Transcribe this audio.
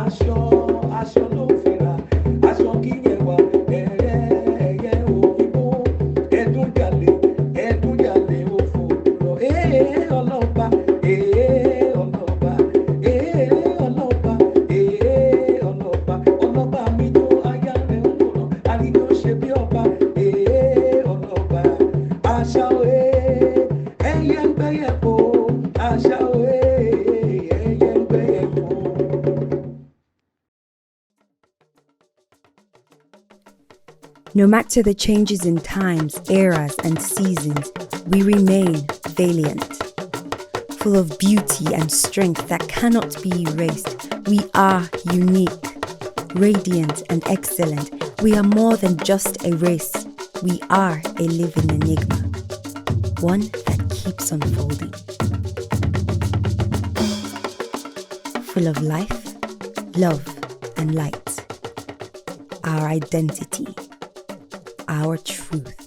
aṣọ aṣọ ló fira aṣọ kíyẹn wà ẹyẹ òyìnbó ẹdúnjalè òfò lọ ọlọ́ba ọlọ́ba ọlọ́ba ọlọ́ba mi jó aya rẹ̀ ń wòran àríyó ṣe bí ọba ọlọ́ba àṣà ẹyẹ ń gbẹ́yẹ kó àṣà ẹyẹ ń gbẹ́yẹ kó. No matter the changes in times, eras, and seasons, we remain valiant. Full of beauty and strength that cannot be erased, we are unique, radiant, and excellent. We are more than just a race. We are a living enigma, one that keeps unfolding. Full of life, love, and light. Our identity. Our truth.